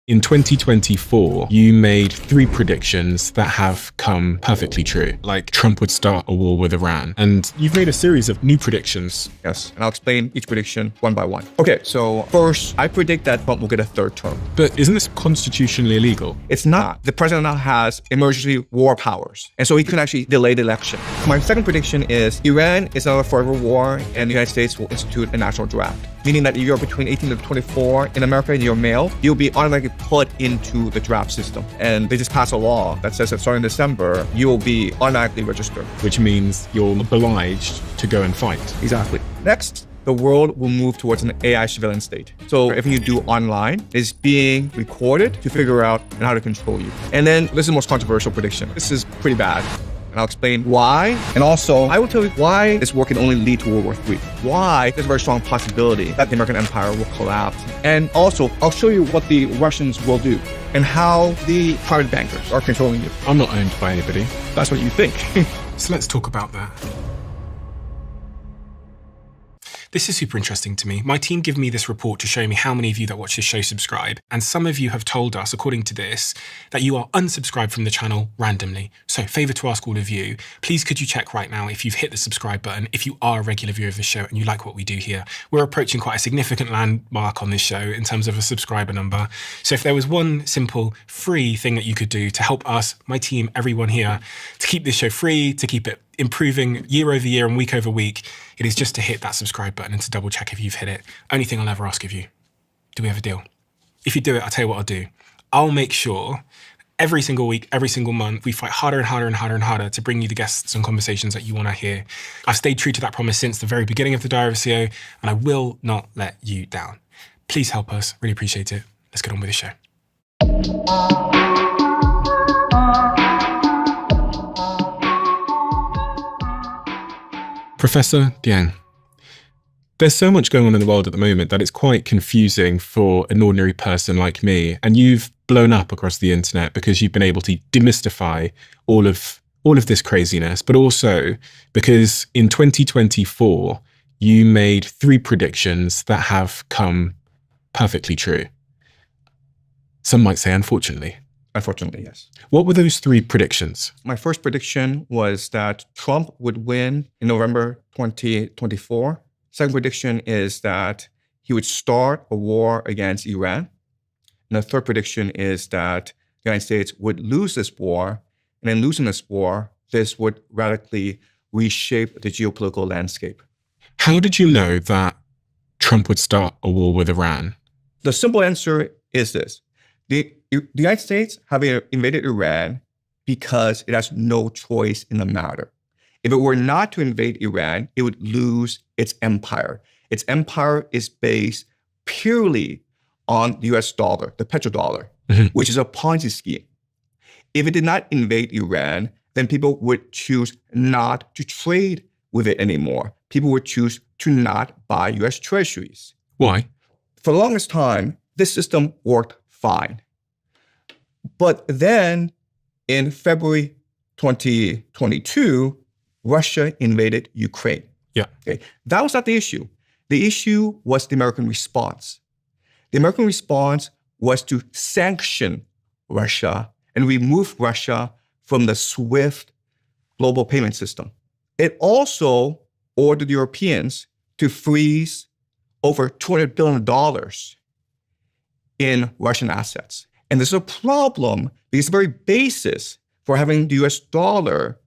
In 2024, you made 3 predictions that have come perfectly true, like Trump would start a war with Iran. And you've made a series of new predictions. Yes, and I'll explain each prediction one by one. Okay, so first, I predict that Trump will get a 3rd term. But isn't this constitutionally illegal? It's not. The president now has emergency war powers, and so he can actually delay the election. My second prediction is Iran is not a forever war, and the United States will institute a national draft, meaning that if you're between 18 to 24 in America and you're male, you'll be automatically put into the draft system. And they just passed a law that says that starting December, you will be automatically registered. Which means you're obliged to go and fight. Exactly. Next, the world will move towards an AI surveillance state. So everything you do online is being recorded to figure out how to control you. And then this is the most controversial prediction. This is pretty bad. And I'll explain why. And also, I will tell you why this war can only lead to World War III. Why there's a very strong possibility that the American empire will collapse. And also, I'll show you what the Russians will do and how the private bankers are controlling you. I'm not owned by anybody. That's what you think. So let's talk about that. This is super interesting to me. My team give me this report to show me how many of you that watch this show subscribe. And some of you have told us, according to this, that you are unsubscribed from the channel randomly. So favor to ask all of you, please could you check right now if you've hit the subscribe button, if you are a regular viewer of the show and you like what we do here. We're approaching quite a significant landmark on this show in terms of a subscriber number. So if there was one simple free thing that you could do to help us, my team, everyone here, to keep this show free, to keep it improving year over year and week over week, it is just to hit that subscribe button and to double check if you've hit it. Only thing I'll ever ask of you. Do we have a deal? If you do it, I'll tell you what I'll do. I'll make sure every single week, every single month, we fight harder and harder and harder and harder to bring you the guests and conversations that you want to hear. I've stayed true to that promise since the very beginning of the Diary of a CEO, and I will not let you down. Please help us. Really appreciate it. Let's get on with the show. Professor Diang, there's so much going on in the world at the moment that it's quite confusing for an ordinary person like me. And you've blown up across the internet because you've been able to demystify all of this craziness, but also because in 2024, you made 3 predictions that have come perfectly true. Some might say, unfortunately. Unfortunately, yes. What were those 3 predictions? My first prediction was that Trump would win in November 2024. Second prediction is that he would start a war against Iran. And the third prediction is that the United States would lose this war. And in losing this war, this would radically reshape the geopolitical landscape. How did you know that Trump would start a war with Iran? The simple answer is this. The United States have invaded Iran because it has no choice in the matter. If it were not to invade Iran, it would lose its empire. Its empire is based purely on the US dollar, the petrodollar, which is a Ponzi scheme. If it did not invade Iran, then people would choose not to trade with it anymore. People would choose to not buy US treasuries. Why? For the longest time, this system worked fine. But then in February 2022, Russia invaded Ukraine. Yeah. Okay. That was not the issue. The issue was the American response. The American response was to sanction Russia and remove Russia from the SWIFT global payment system. It also ordered Europeans to freeze over $200 billion in Russian assets. And this is a problem because the very basis for having the US dollar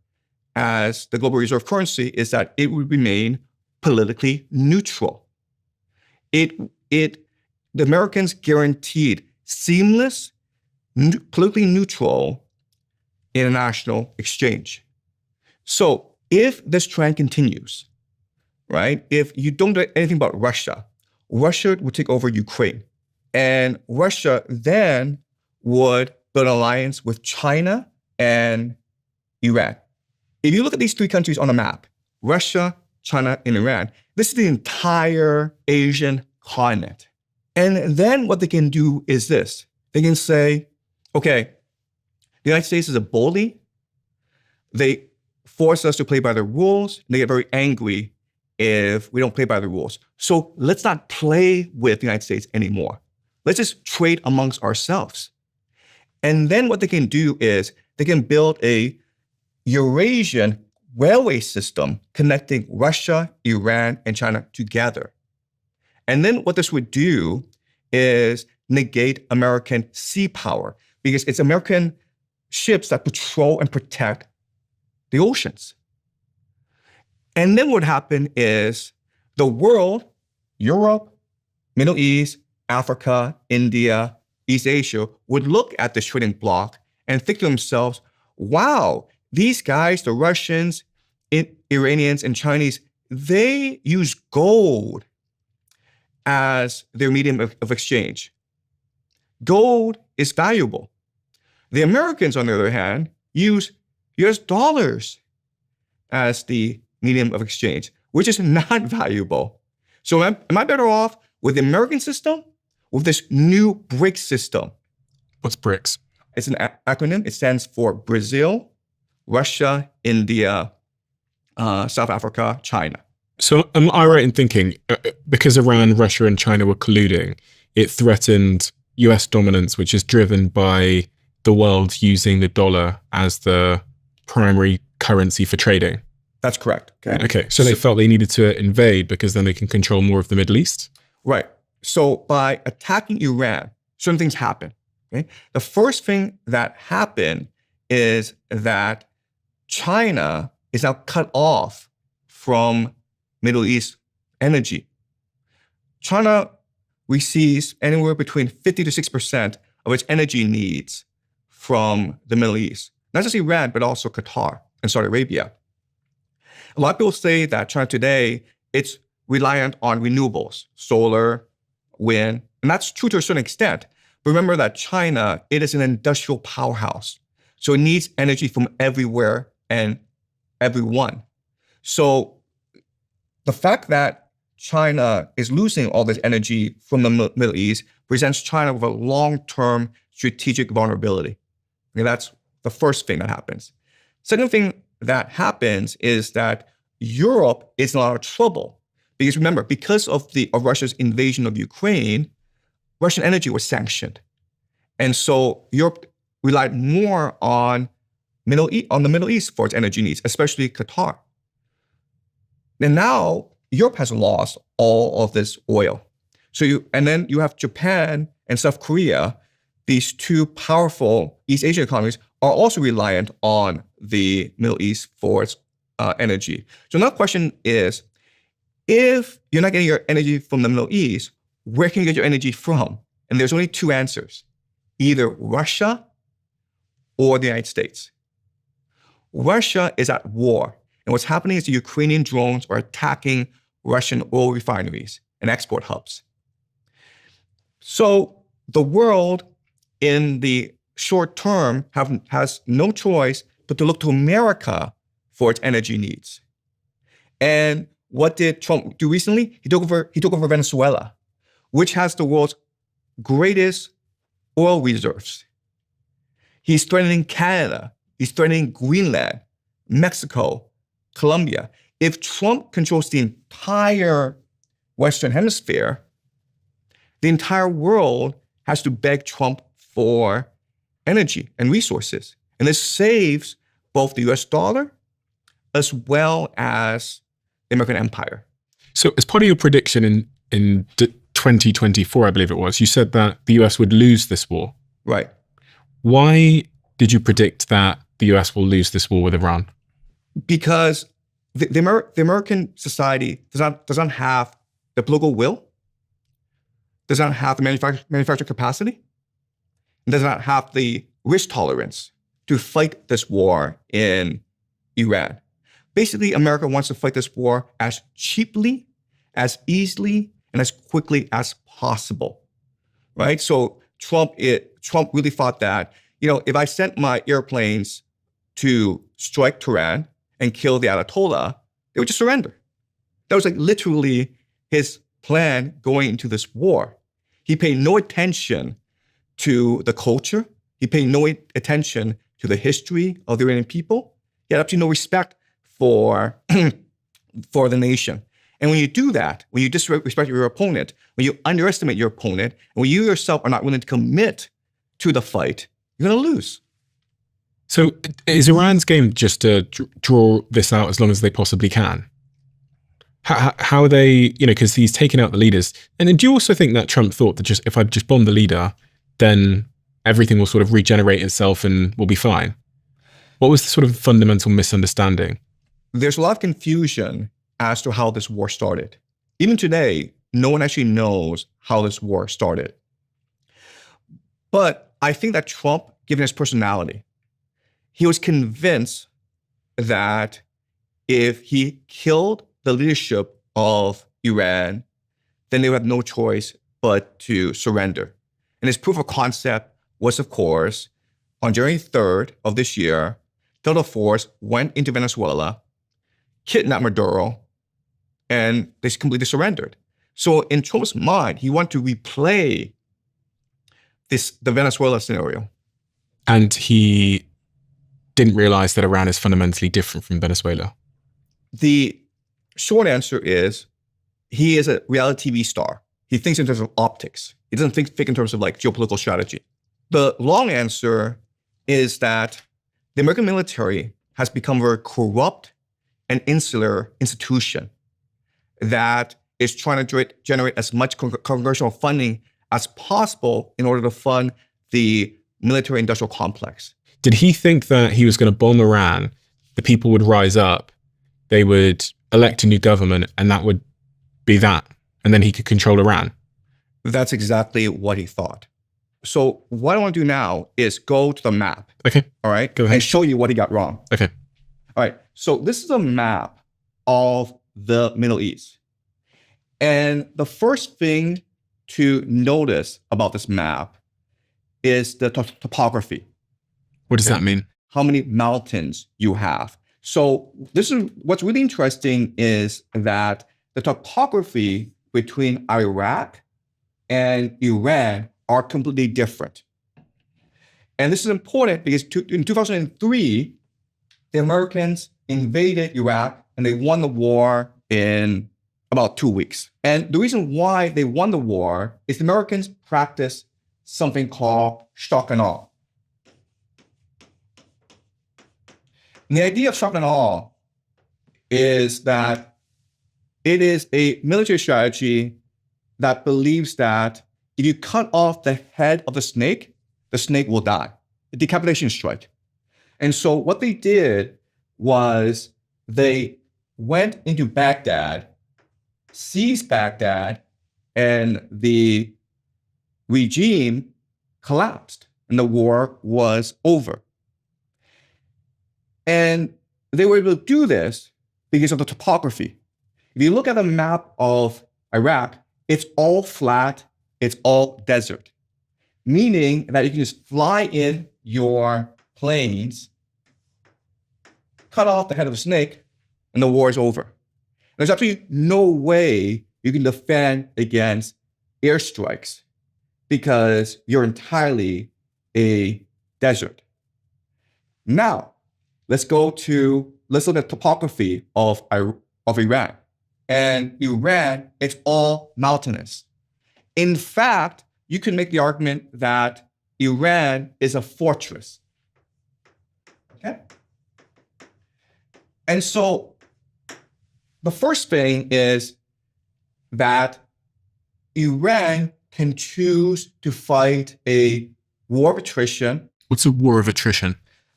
as the global reserve currency is that it would remain politically neutral. The Americans guaranteed seamless, politically neutral international exchange. So if this trend continues, right, if you don't do anything about Russia, Russia would take over Ukraine. And Russia then would build an alliance with China and Iran. If you look at these 3 countries on a map, Russia, China, and Iran, this is the entire Asian continent. And then what they can do is this. They can say, okay, the United States is a bully. They force us to play by the rules. And they get very angry if we don't play by the rules. So let's not play with the United States anymore. Let's just trade amongst ourselves. And then what they can do is they can build a Eurasian railway system connecting Russia, Iran, and China together. And then what this would do is negate American sea power, because it's American ships that patrol and protect the oceans. And then what would happen is the world, Europe, Middle East, Africa, India, East Asia, would look at this trading bloc and think to themselves, wow, these guys, the Russians, Iranians, and Chinese, they use gold as their medium of exchange. Gold is valuable. The Americans, on the other hand, use US dollars as the medium of exchange, which is not valuable. So am I better off with the American system, with this new BRICS system? What's BRICS? It's an acronym. It stands for Brazil, Russia, India, South Africa, China. So am I right in thinking, because Iran, Russia, and China were colluding, it threatened US dominance, which is driven by the world using the dollar as the primary currency for trading? That's correct. Okay. So they felt they needed to invade because then they can control more of the Middle East? Right. So by attacking Iran, certain things happen. Okay? The first thing that happened is that China is now cut off from Middle East energy. China receives anywhere between 50 to 6% of its energy needs from the Middle East. Not just Iran, but also Qatar and Saudi Arabia. A lot of people say that China today, it's reliant on renewables, solar, wind, and that's true to a certain extent. But remember that China, it is an industrial powerhouse. So it needs energy from everywhere and everyone. So the fact that China is losing all this energy from the Middle East presents China with a long-term strategic vulnerability. Okay, that's the first thing that happens. Second thing that happens is that Europe is in a lot of trouble. Because remember, because of Russia's invasion of Ukraine, Russian energy was sanctioned. And so Europe relied more on the Middle East for its energy needs, especially Qatar. And now Europe has lost all of this oil. And then you have Japan and South Korea, these two powerful East Asian economies, are also reliant on the Middle East for its energy. So now the question is, if you're not getting your energy from the Middle East, where can you get your energy from? And there's only two answers, either Russia or the United States. Russia is at war. And what's happening is the Ukrainian drones are attacking Russian oil refineries and export hubs. So the world in the short term has no choice but to look to America for its energy needs. And what did Trump do recently? He took over Venezuela, which has the world's greatest oil reserves. He's threatening Canada. He's threatening Greenland, Mexico, Colombia. If Trump controls the entire Western Hemisphere, the entire world has to beg Trump for energy and resources. And this saves both the US dollar as well as the American empire. So as part of your prediction in 2024, I believe it was, you said that the US would lose this war. Right. Why did you predict that the US will lose this war with Iran? Because the American society does not have the political will, does not have the manufacturing capacity, and does not have the risk tolerance to fight this war in Iran. Basically, America wants to fight this war as cheaply, as easily, and as quickly as possible, right? So Trump really thought that, if I sent my airplanes to strike Tehran and kill the Ayatollah, they would just surrender. That was literally his plan going into this war. He paid no attention to the culture. He paid no attention to the history of the Iranian people. He had absolutely no respect for the nation. And when you do that, when you disrespect your opponent, when you underestimate your opponent, and when you yourself are not willing to commit to the fight, you're going to lose. So is Iran's game just to draw this out as long as they possibly can? How are they, you know, because he's taken out the leaders. And then do you also think that Trump thought that just if I just bomb the leader, then everything will sort of regenerate itself and we'll be fine? What was the sort of fundamental misunderstanding? There's a lot of confusion as to how this war started. Even today, no one actually knows how this war started. But I think that Trump, given his personality, he was convinced that if he killed the leadership of Iran, then they would have no choice but to surrender. And his proof of concept was, of course, on January 3rd of this year, Delta Force went into Venezuela, kidnapped Maduro, and they completely surrendered. So in Trump's mind, he wanted to replay the Venezuela scenario. And he didn't realize that Iran is fundamentally different from Venezuela. The short answer is he is a reality TV star. He thinks in terms of optics. He doesn't think in terms of like geopolitical strategy. The long answer is that the American military has become a very corrupt and insular institution that is trying to generate as much congressional funding as possible in order to fund the military-industrial complex. Did he think that he was going to bomb Iran, the people would rise up, they would elect a new government, and that would be that, and then he could control Iran? That's exactly what he thought. So what I want to do now is go to the map. Okay. All right. Go ahead. And show you what he got wrong. Okay. All right. So this is a map of the Middle East. And the first thing to notice about this map is the topography. What does that mean? How many mountains you have. So this is what's really interesting is that the topography between Iraq and Iran are completely different. And this is important because in 2003, the Americans invaded Iraq and they won the war in about 2 weeks. And the reason why they won the war is the Americans practiced something called shock and awe. And the idea of shock and awe is that it is a military strategy that believes that if you cut off the head of the snake will die. A decapitation strike. And so what they did was they went into Baghdad, seized Baghdad, and the regime collapsed and the war was over. And they were able to do this because of the topography. If you look at the map of Iraq, it's all flat, it's all desert, meaning that you can just fly in your planes, cut off the head of a snake, and the war is over. There's absolutely no way you can defend against airstrikes because you're entirely a desert. Now, let's look at topography of Iran. And Iran, it's all mountainous. In fact, you can make the argument that Iran is a fortress. Okay? And so the first thing is that Iran can choose to fight a war of attrition. What's a war of attrition?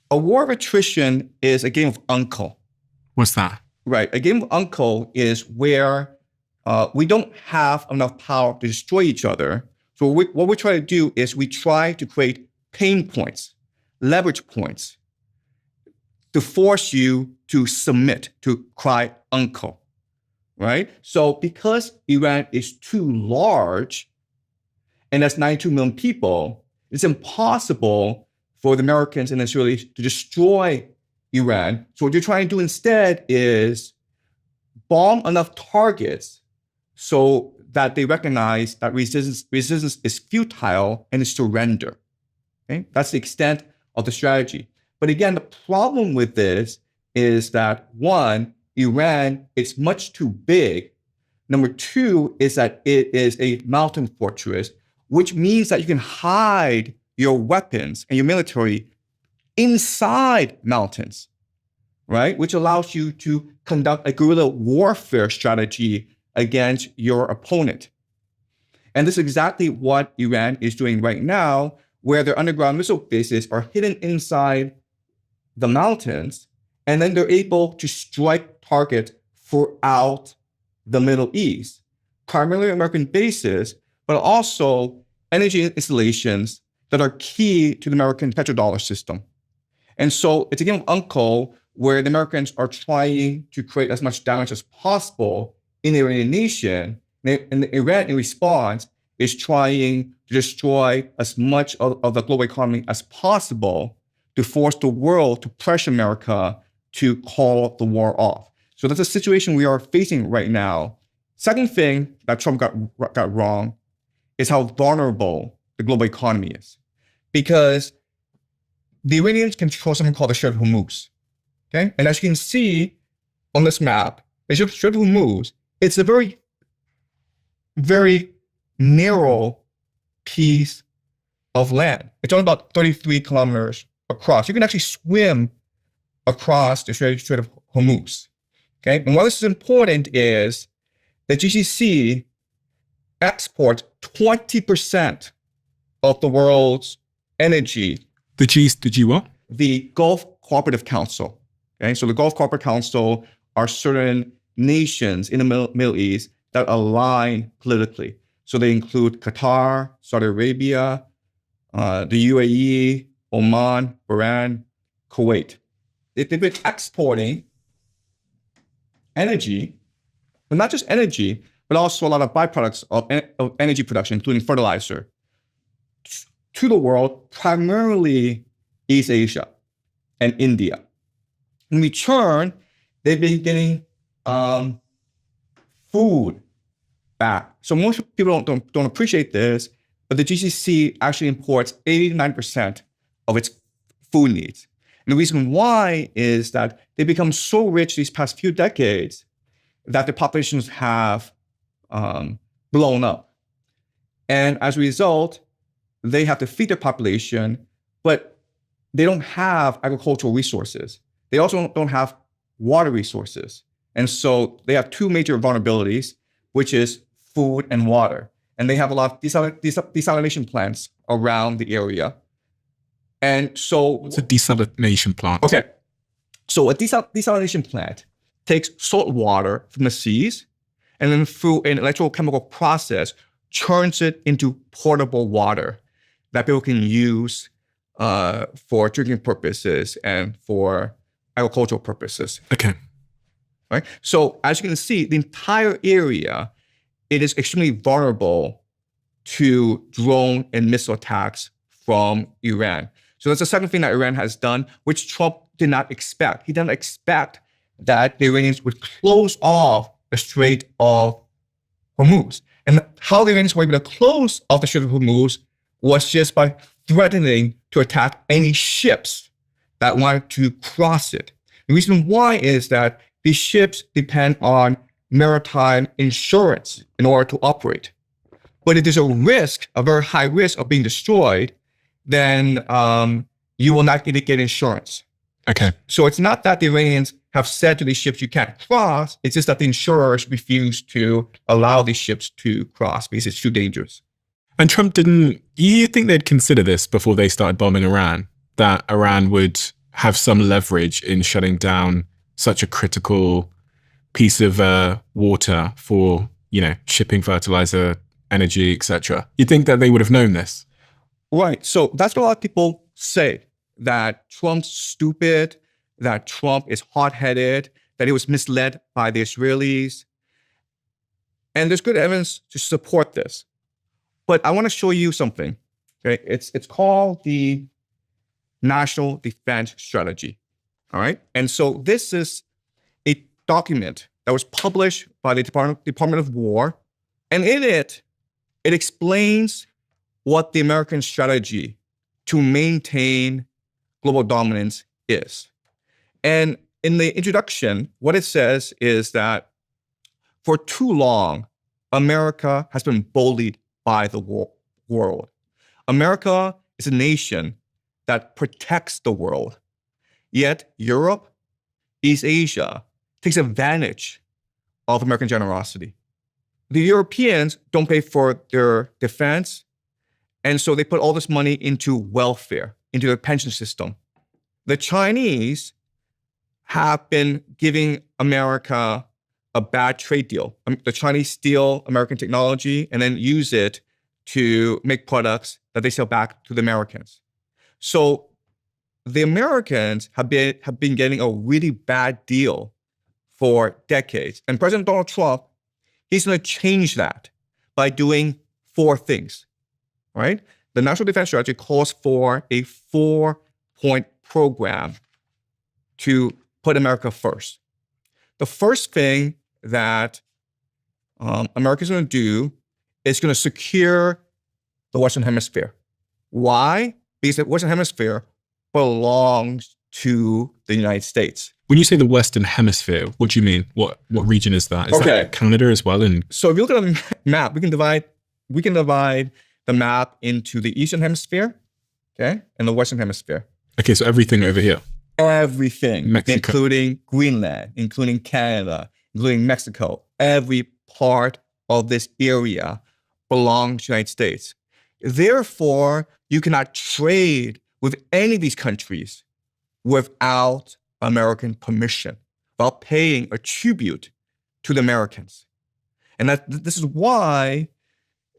A war of attrition is a game of uncle. What's that? Right. A game of uncle is where we don't have enough power to destroy each other. So what we try to do is we try to create pain points, leverage points, to force you to submit, to cry uncle, right? So because Iran is too large, and that's 92 million people, it's impossible for the Americans and the Israelis to destroy Iran. So what you're trying to do instead is bomb enough targets so that they recognize that resistance is futile and is surrender. Okay? That's the extent of the strategy. But again, the problem with this is that one, Iran is much too big Number two is that it is a mountain fortress, which means that you can hide your weapons and your military inside mountains, right? Which allows you to conduct a guerrilla warfare strategy against your opponent. And this is exactly what Iran is doing right now, where their underground missile bases are hidden inside the mountains, and then they're able to strike targets throughout the Middle East, primarily American bases, but also energy installations that are key to the American petrodollar system. And so it's a game of uncle where the Americans are trying to create as much damage as possible in the Iranian nation, and Iran, in response, is trying to destroy as much of the global economy as possible to force the world to pressure America to call the war off. So that's a situation we are facing right now. Second thing that Trump got wrong is how vulnerable the global economy is. Because the Iranians control something called the Strait of Hormuz. Okay? And as you can see on this map, the Strait of Hormuz, it's a very, very narrow piece of land. It's only about 33 kilometers across. You can actually swim across the Strait of Hormuz. Okay? And why this is important is the GCC exports 20% of the world's energy. The G what? The Gulf Cooperative Council. Okay? So the Gulf Cooperative Council are certain nations in the Middle East that align politically. So they include Qatar, Saudi Arabia, the UAE, Oman, Bahrain, Kuwait. They've been exporting energy, but not just energy, but also a lot of byproducts of energy production, including fertilizer, to the world, primarily East Asia and India. In return, they've been getting food back. So most people don't appreciate this, but the GCC actually imports 89% of its food needs. And the reason why is that they become so rich these past few decades that the populations have blown up. And as a result, they have to feed their population, but they don't have agricultural resources. They also don't have water resources. And so they have two major vulnerabilities, which is food and water. And they have a lot of desalination plants around the area. And so— What's a desalination plant? Okay. So a desalination plant takes salt water from the seas and then through an electrochemical process, turns it into portable water that people can use for drinking purposes and for agricultural purposes. Okay. Right? So as you can see, the entire area, it is extremely vulnerable to drone and missile attacks from Iran. So that's the second thing that Iran has done, which Trump did not expect. He didn't expect that the Iranians would close off the Strait of Hormuz. And how the Iranians were able to close off the Strait of Hormuz was just by threatening to attack any ships that wanted to cross it. The reason why is that these ships depend on maritime insurance in order to operate. But if there's a risk, a very high risk of being destroyed, then you will not get insurance. Okay. So it's not that the Iranians have said to these ships, you can't cross. It's just that the insurers refuse to allow these ships to cross because it's too dangerous. And Trump didn't— you think they'd consider this before they started bombing Iran, that Iran would have some leverage in shutting down such a critical piece of water for, shipping fertilizer, energy, etc. You think that they would have known this? Right. So that's what a lot of people say, that Trump's stupid, that Trump is hot-headed, that he was misled by the Israelis. And there's good evidence to support this. But I want to show you something. Okay? It's called the National Defense Strategy. All right. And so this is a document that was published by the Department of War. And in it, it explains what the American strategy to maintain global dominance is. And in the introduction, what it says is that For too long, America has been bullied by the world. America is a nation that protects the world. Yet Europe, East Asia takes advantage of American generosity. The Europeans don't pay for their defense, and so they put all this money into welfare, into their pension system. The Chinese have been giving America a bad trade deal. The Chinese steal American technology and then use it to make products that they sell back to the Americans. So the Americans have been getting a really bad deal for decades. And President Donald Trump, he's going to change that by doing 4 things, right? The National Defense Strategy calls for a 4-point program to put America first. The first thing that America is going to do is going to secure the Western Hemisphere. Why? Because the Western Hemisphere belongs to the United States. When you say the Western Hemisphere, what do you mean? What region is that? Is that Canada as well? And so if you look at the map, we can divide the map into the Eastern Hemisphere, okay, and the Western Hemisphere. Okay, so everything over here. Everything, Mexico. including Greenland, including Canada, including Mexico. Every part of this area belongs to the United States. Therefore, you cannot trade with any of these countries without American permission, without paying a tribute to the Americans. And this is why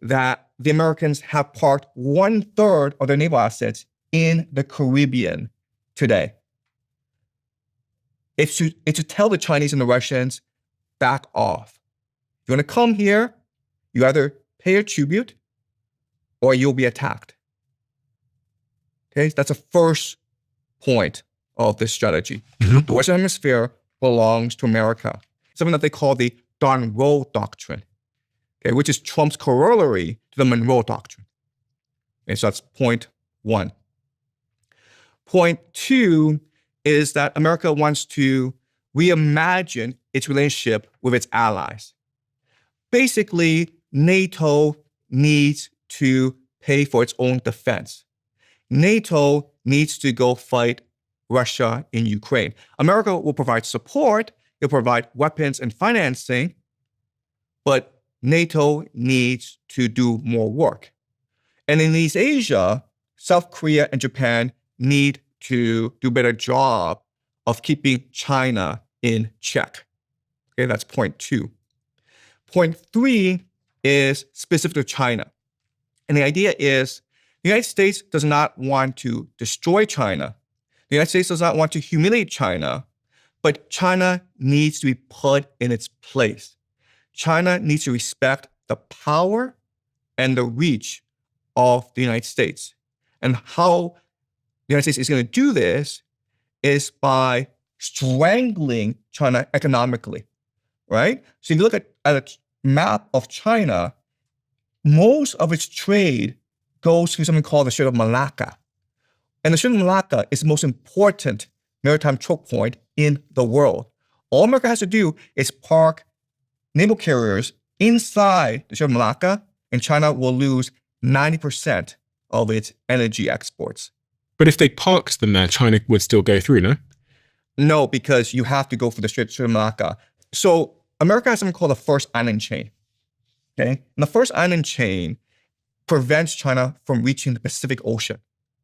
that the Americans have parked 1/3 of their naval assets in the Caribbean today. It's to tell the Chinese and the Russians, back off. If you want to come here, you either pay a tribute or you'll be attacked. Okay, that's the first point of this strategy. Mm-hmm. The Western Hemisphere belongs to America. Something that they call the Monroe Doctrine, okay, which is Trump's corollary to the Monroe Doctrine. Okay, so that's point 1. Point 2 is that America wants to reimagine its relationship with its allies. Basically, NATO needs to pay for its own defense. NATO needs to go fight Russia in Ukraine. America will provide support, it'll provide weapons and financing, but NATO needs to do more work. And in East Asia, South Korea and Japan need to do a better job of keeping China in check. Okay, that's point 2. Point 3 is specific to China. And the idea is the United States does not want to destroy China. The United States does not want to humiliate China, but China needs to be put in its place. China needs to respect the power and the reach of the United States. And how the United States is going to do this is by strangling China economically, right? So if you look at a map of China, most of its trade goes through something called the Strait of Malacca. And the Strait of Malacca is the most important maritime choke point in the world. All America has to do is park naval carriers inside the Strait of Malacca, and China will lose 90% of its energy exports. But if they parked them there, China would still go through, no? No, because you have to go through the Strait of Malacca. So America has something called the First Island Chain. Okay? And the First Island Chain prevents China from reaching the Pacific Ocean.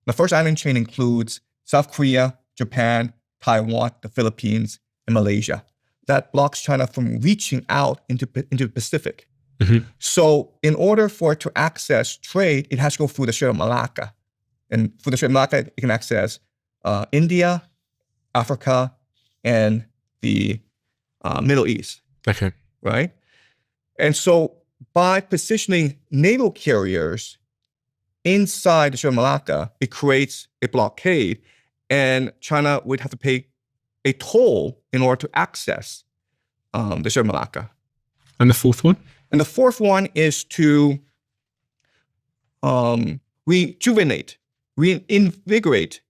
The First Island Chain includes South Korea, Japan, Taiwan, the Philippines, and Malaysia. That blocks China from reaching out into the Pacific. Mm-hmm. So in order for it to access trade, it has to go through the Strait of Malacca. And through the Strait of Malacca, it can access India, Africa, and the Middle East. Okay. Right? And so by positioning naval carriers inside the Strait of Malacca, it creates a blockade, and China would have to pay a toll in order to access the Strait of Malacca. And the fourth one? And the fourth one is to reinvigorate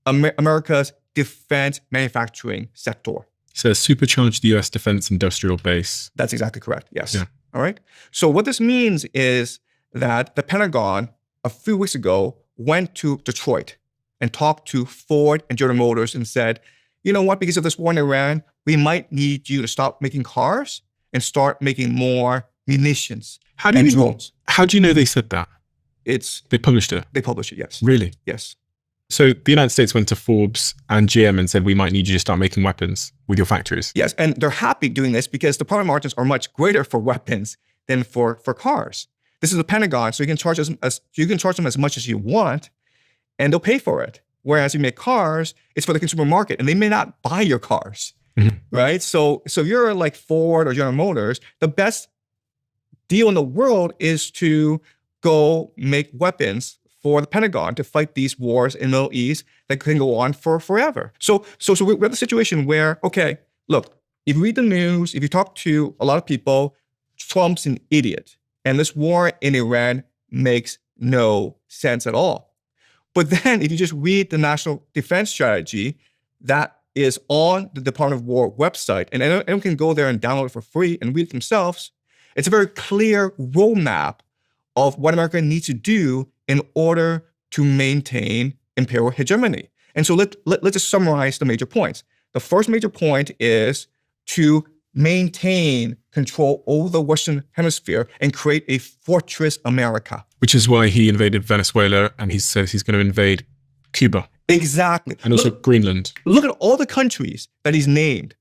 America's defense manufacturing sector. So supercharged the US defense industrial base. That's exactly correct. Yes. Yeah. All right. So what this means is that the Pentagon a few weeks ago went to Detroit and talked to Ford and General Motors and said, you know what, because of this war in Iran, we might need you to stop making cars and start making more munitions and drones. How do you know they said that? They published it? They published it, yes. Really? Yes. So the United States went to Forbes and GM and said, we might need you to start making weapons with your factories. Yes, and they're happy doing this because the profit margins are much greater for weapons than for cars. This is the Pentagon, so you can charge them as much as you want, and they'll pay for it. Whereas you make cars, it's for the consumer market, and they may not buy your cars, right? So you're like Ford or General Motors, the best deal in the world is to go make weapons for the Pentagon to fight these wars in the Middle East that can go on for forever. So we're in a situation where, okay, look, if you read the news, if you talk to a lot of people, Trump's an idiot. And this war in Iran makes no sense at all. But then if you just read the National Defense Strategy that is on the Department of War website, and anyone can go there and download it for free and read it themselves, it's a very clear roadmap of what America needs to do in order to maintain imperial hegemony. And so let's just summarize the major points. The first major point is to maintain control over the Western Hemisphere and create a fortress America. Which is why he invaded Venezuela, and he says he's going to invade Cuba. Exactly. And also Greenland. Look at all the countries that he's named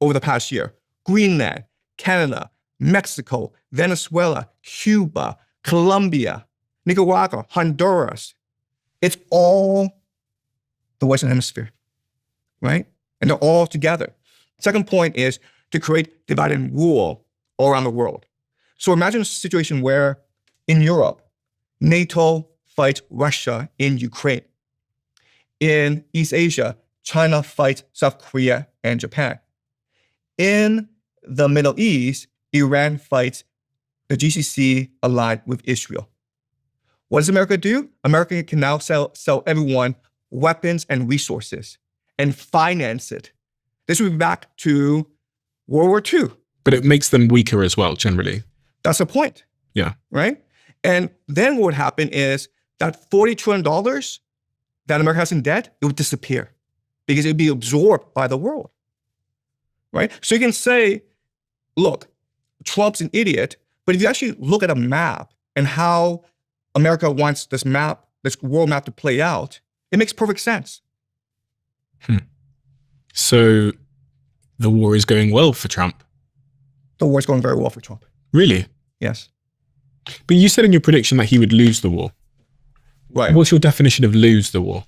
over the past year. Greenland, Canada, Mexico, Venezuela, Cuba, Colombia, Nicaragua, Honduras. It's all the Western Hemisphere, right? And they're all together. Second point is to create divide and rule all around the world. So imagine a situation where in Europe, NATO fights Russia in Ukraine. In East Asia, China fights South Korea and Japan. In the Middle East, Iran fights the GCC allied with Israel. What does America do? America can now sell everyone weapons and resources and finance it. This would be back to World War II. But it makes them weaker as well, generally. That's the point. Yeah. Right? And then what would happen is that $40 trillion that America has in debt, it would disappear because it would be absorbed by the world. Right? So you can say, look, Trump's an idiot, but if you actually look at a map and how America wants this map, this world map to play out, it makes perfect sense. So the war is going well for Trump? The war is going very well for Trump. Really? Yes. But you said in your prediction that he would lose the war. Right. What's your definition of lose the war?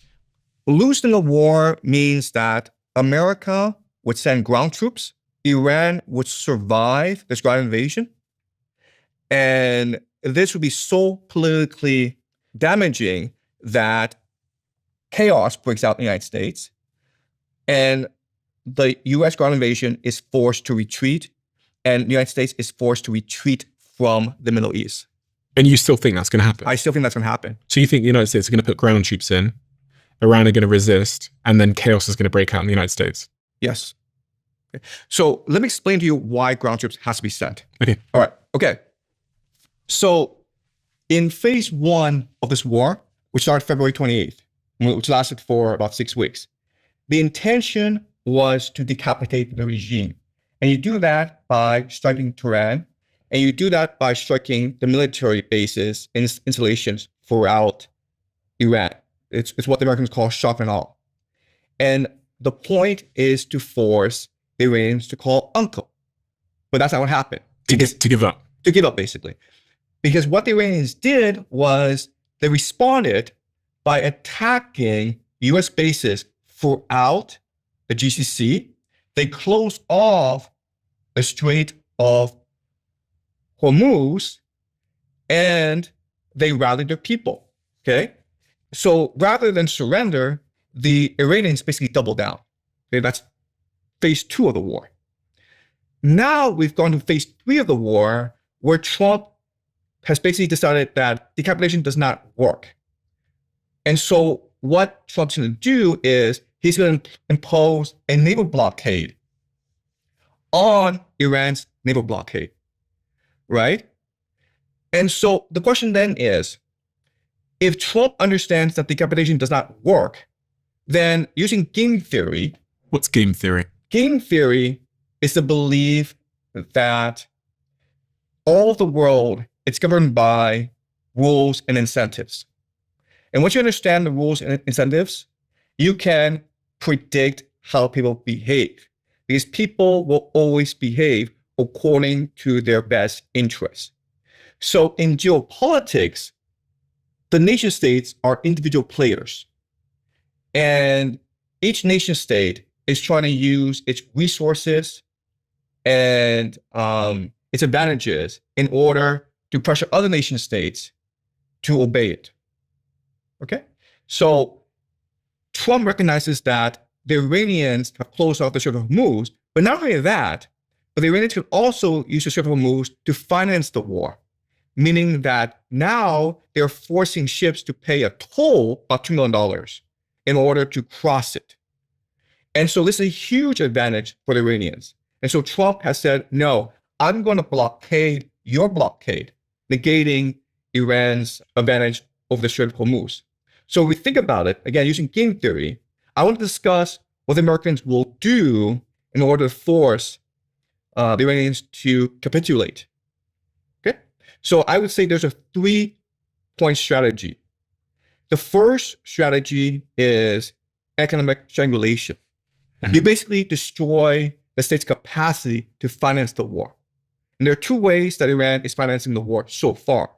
Losing the war means that America would send ground troops, Iran would survive this ground invasion, and this would be so politically damaging that chaos breaks out in the United States, and the U.S. ground invasion is forced to retreat, and the United States is forced to retreat from the Middle East. And you still think that's going to happen? I still think that's going to happen. So you think the United States are going to put ground troops in, Iran are going to resist, and then chaos is going to break out in the United States? Yes. Okay. So let me explain to you why ground troops has to be sent. Okay. All right. Okay. So in phase one of this war, which started February 28th, which lasted for about 6 weeks, the intention was to decapitate the regime. And you do that by striking Tehran, and you do that by striking the military bases and installations throughout Iran. It's what the Americans call shock and awe. And the point is to force the Iranians to call uncle. But that's not what happened. To give up. To give up, basically. Because what the Iranians did was they responded by attacking U.S. bases throughout the GCC. They closed off the Strait of Hormuz, and they rallied their people, okay? So rather than surrender, the Iranians basically doubled down. Okay, that's phase 2 of the war. Now we've gone to phase 3 of the war, where Trump has basically decided that decapitation does not work. And so what Trump's going to do is he's going to impose a naval blockade on Iran's naval blockade, right? And so the question then is, if Trump understands that decapitation does not work, then using game theory. What's game theory? Game theory is the belief that all of the world is governed by rules and incentives. And once you understand the rules and incentives, you can predict how people behave, because people will always behave according to their best interests. So in geopolitics, the nation states are individual players, and each nation state is trying to use its resources and its advantages in order to pressure other nation states to obey it. Okay? So Trump recognizes that the Iranians have closed off the Strait of Hormuz, but not only that, but the Iranians could also use the Strait of Hormuz to finance the war, meaning that now they're forcing ships to pay a toll, about $2 million, in order to cross it. And so this is a huge advantage for the Iranians. And so Trump has said, no, I'm going to blockade your blockade, negating Iran's advantage over the Strait of Hormuz. So if we think about it, again, using game theory, I want to discuss what the Americans will do in order to force the Iranians to capitulate. Okay? So I would say there's a 3-point strategy. The first strategy is economic strangulation. You basically destroy the state's capacity to finance the war. And there are 2 ways that Iran is financing the war so far.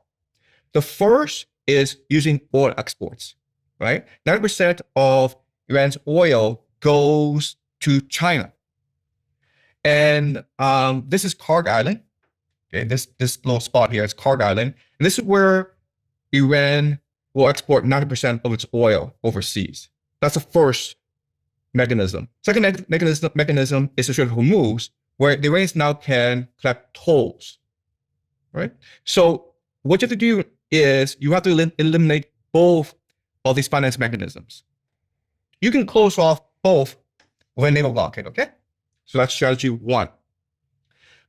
The first is using oil exports, right? 90% of Iran's oil goes to China. And this is Kharg Island. Okay, this little spot here is Kharg Island. And this is where Iran will export 90% of its oil overseas. That's the first mechanism. Second mechanism is the Strait of Hormuz, where the Iranians now can collect tolls, right? So what you have to do is you have to eliminate both of these finance mechanisms. You can close off both with a naval blockade, okay? So that's strategy 1.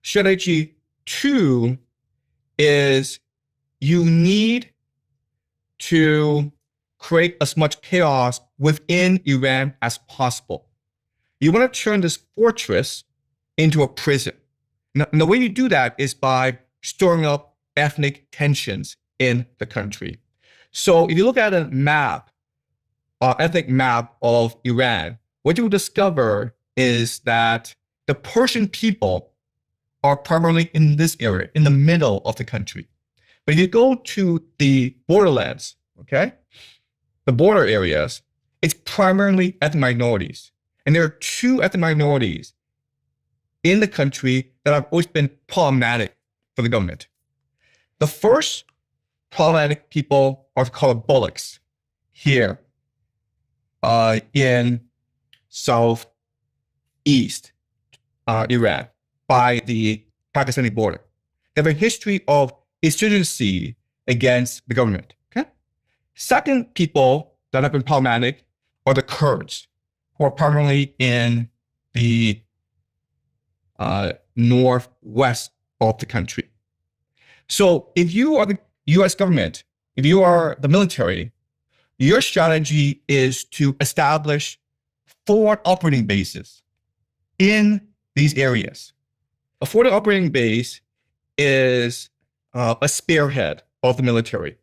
Strategy 2 is you need to create as much chaos within Iran as possible. You want to turn this fortress into a prison. Now, and the way you do that is by stirring up ethnic tensions in the country. So if you look at a map, ethnic map of Iran, what you will discover is that the Persian people are primarily in this area, in the middle of the country. But if you go to the borderlands, okay, the border areas, it's primarily ethnic minorities. And there are 2 ethnic minorities in the country that have always been problematic for the government. The first problematic people are called bullocks here in southeast Iran by the Pakistani border. They have a history of insurgency against the government. Okay? Second people that have been problematic are the Kurds, who are primarily in the northwest of the country. So if you are the US government, if you are the military, your strategy is to establish forward operating bases in these areas. A forward operating base is a spearhead of the military,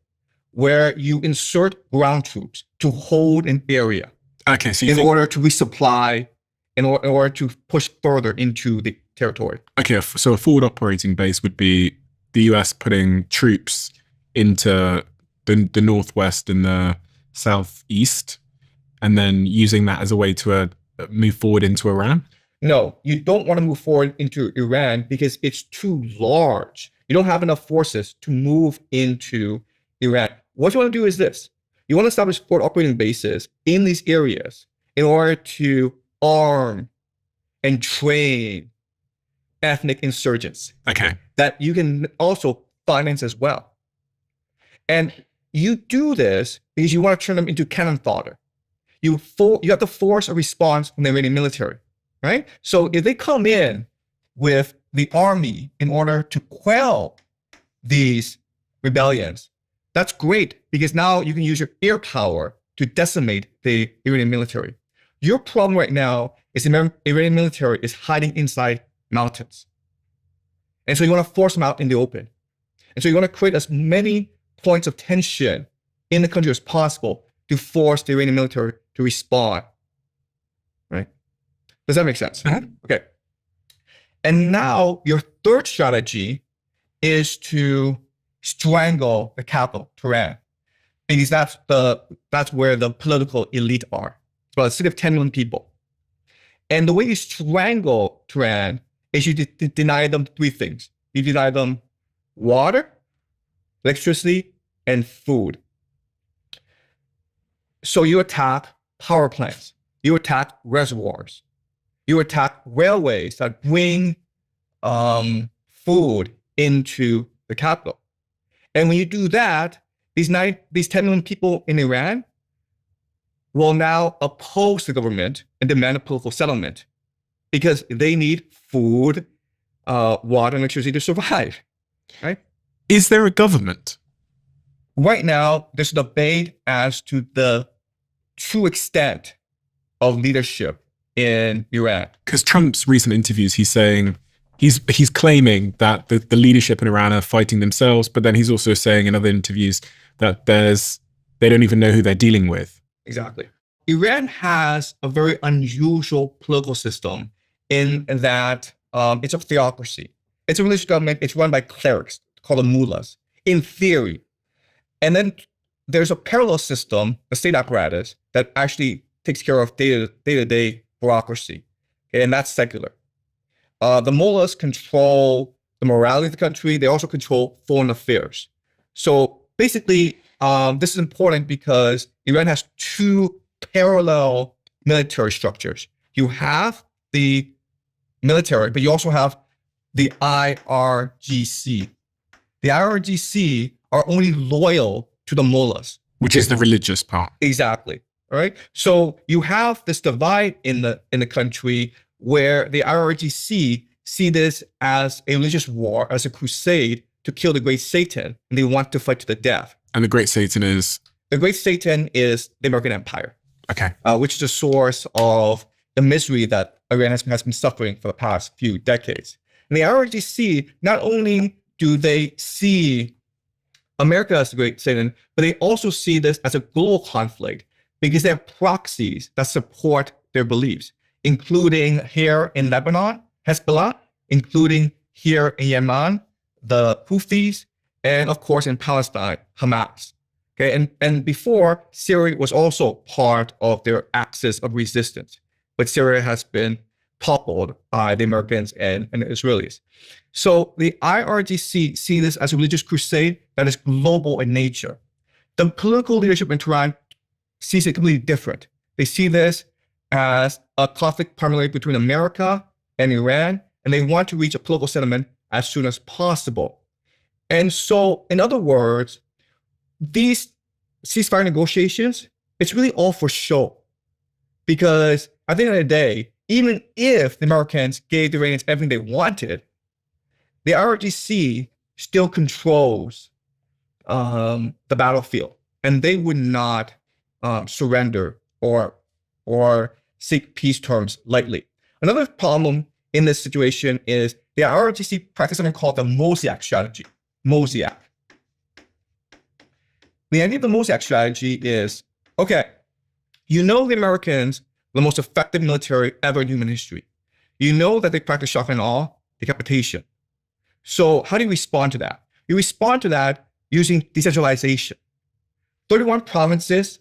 where you insert ground troops to hold an area. Okay, so in order to resupply, in order to push further into the territory. Okay, so a forward operating base would be the US putting troops into the northwest and the southeast, and then using that as a way to move forward into Iran? No, you don't want to move forward into Iran because it's too large. You don't have enough forces to move into Iran. What you want to do is this. You want to establish forward operating bases in these areas in order to arm and train ethnic insurgents. Okay. That you can also finance as well. And you do this because you want to turn them into cannon fodder. You have to force a response from the Iranian military, right? So if they come in with the army in order to quell these rebellions, that's great, because now you can use your air power to decimate the Iranian military. Your problem right now is the Iranian military is hiding inside mountains. And so you want to force them out in the open. And so you want to create as many points of tension in the country as possible to force the Iranian military to respond. Right? Does that make sense? Okay. And now your third strategy is to strangle the capital, Tehran, because that's where the political elite are. It's about a city of 10 million people. And the way you strangle Tehran is you deny them three things. You deny them water, electricity, and food. So you attack power plants. You attack reservoirs. You attack railways that bring food into the capital. And when you do that, these 10 million people in Iran will now oppose the government and demand a political settlement because they need food, water, and electricity to survive, right? Is there a government? Right now, there's a debate as to the true extent of leadership in Iran. Because Trump's recent interviews, he's saying, he's claiming that the leadership in Iran are fighting themselves, but then he's also saying in other interviews that they don't even know who they're dealing with. Exactly. Iran has a very unusual political system in that it's a theocracy. It's a religious government. It's run by clerics called the mullahs, in theory. And then there's a parallel system, the state apparatus, that actually takes care of day-to-day bureaucracy, okay? And that's secular. The mullahs control the morality of the country. They also control foreign affairs. So basically, this is important because Iran has two parallel military structures. You have the military, but you also have the IRGC. The IRGC are only loyal to the mullahs. Which is the religious part. Exactly. All right. So you have this divide in the country where the IRGC see this as a religious war, as a crusade to kill the great Satan, and they want to fight to the death. And the great Satan is? The great Satan is the American empire. Okay. Which is the source of the misery that Iran has been suffering for the past few decades. And the IRGC, not only do they see America as the great Satan, but they also see this as a global conflict because they have proxies that support their beliefs, including here in Lebanon, Hezbollah, including here in Yemen, the Houthis, and of course in Palestine, Hamas. Okay, and before, Syria was also part of their axis of resistance, but Syria has been toppled by the Americans and the Israelis. So the IRGC see this as a religious crusade that is global in nature. The political leadership in Tehran sees it completely different. They see this as a conflict primarily between America and Iran, and they want to reach a political settlement as soon as possible. And so, in other words, these ceasefire negotiations, it's really all for show. Because at the end of the day, even if the Americans gave the Iranians everything they wanted, the IRGC still controls the battlefield, and they would not surrender or seek peace terms lightly. Another problem in this situation is the IRGC practice something called the Mosaic strategy. Mosaic. The idea of the Mosaic strategy is, okay, you know the Americans are the most effective military ever in human history. You know that they practice shock and awe, decapitation. So how do you respond to that? You respond to that using decentralization. 31 provinces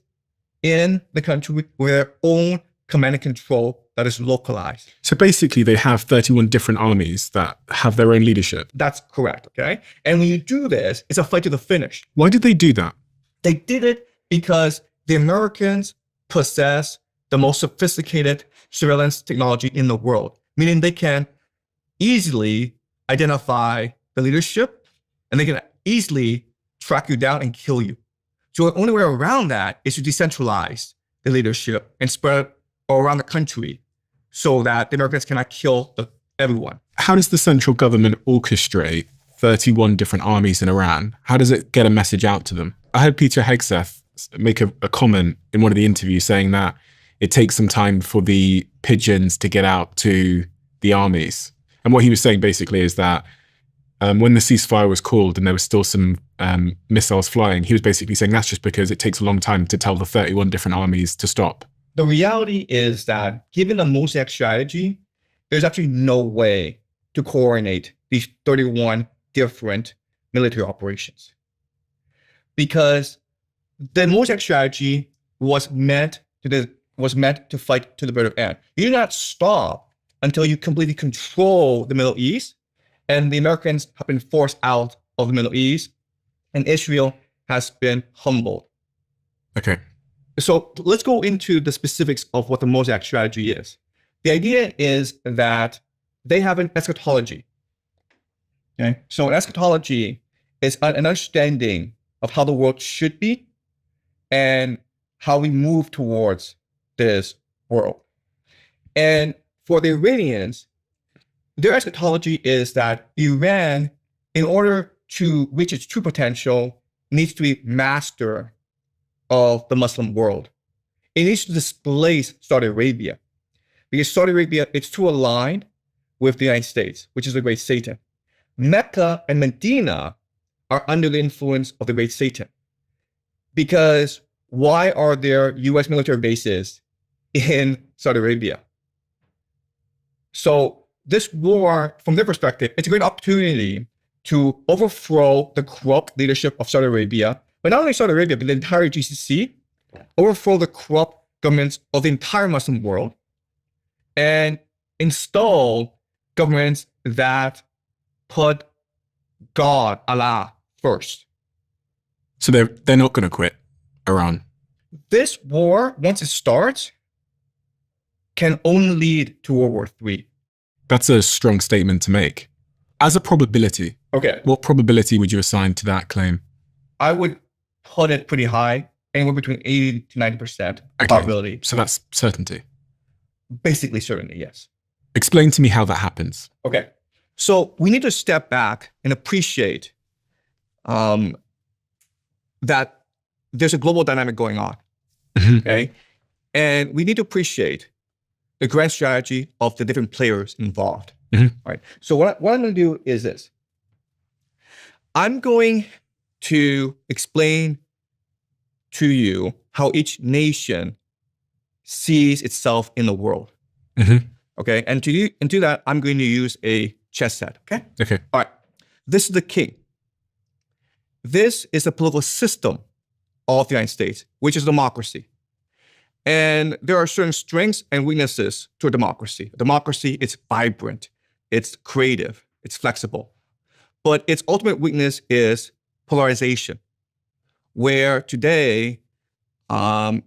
in the country with their own command and control that is localized. So basically they have 31 different armies that have their own leadership. That's correct, okay? And when you do this, it's a fight to the finish. Why did they do that? They did it because the Americans possess the most sophisticated surveillance technology in the world, meaning they can easily identify the leadership and they can easily track you down and kill you. So the only way around that is to decentralize the leadership and spread it all around the country so that the Americans cannot kill everyone. How does the central government orchestrate 31 different armies in Iran? How does it get a message out to them? I heard Peter Hegseth make a comment in one of the interviews saying that it takes some time for the pigeons to get out to the armies. And what he was saying basically is that when the ceasefire was called and there was still some missiles flying, he was basically saying that's just because it takes a long time to tell the 31 different armies to stop. The reality is that given the mosaic strategy, there's actually no way to coordinate these 31 different military operations. Because the mosaic strategy was meant to fight to the bitter end. You do not stop until you completely control the Middle East, and the Americans have been forced out of the Middle East, and Israel has been humbled. Okay. So let's go into the specifics of what the mosaic strategy is. The idea is that they have an eschatology. Okay. So an eschatology is an understanding of how the world should be and how we move towards this world. And for the Iranians, their eschatology is that Iran, in order to reach its true potential, needs to be master of the Muslim world. It needs to displace Saudi Arabia, because Saudi Arabia is too aligned with the United States, which is the great Satan. Mecca and Medina are under the influence of the great Satan. Because why are there US military bases in Saudi Arabia? So this war, from their perspective, it's a great opportunity to overthrow the corrupt leadership of Saudi Arabia, but not only Saudi Arabia, but the entire GCC, overthrow the corrupt governments of the entire Muslim world, and install governments that put God, Allah, first. So they're not going to quit Iran. This war, once it starts, can only lead to World War III. That's a strong statement to make. As a probability, okay, what probability would you assign to that claim? I would put it pretty high, anywhere between 80 to 90% probability. So that's certainty. Basically certainty, yes. Explain to me how that happens. Okay. So we need to step back and appreciate that there's a global dynamic going on, okay? And we need to appreciate the grand strategy of the different players involved. All right. So what I'm going to do is this. I'm going to explain to you how each nation sees itself in the world. Okay. And to do that, I'm going to use a chess set. Okay. Okay. All right. This is the king. This is the political system of the United States, which is democracy. And there are certain strengths and weaknesses to a democracy. A democracy, it's vibrant, it's creative, it's flexible. But its ultimate weakness is polarization, where today, the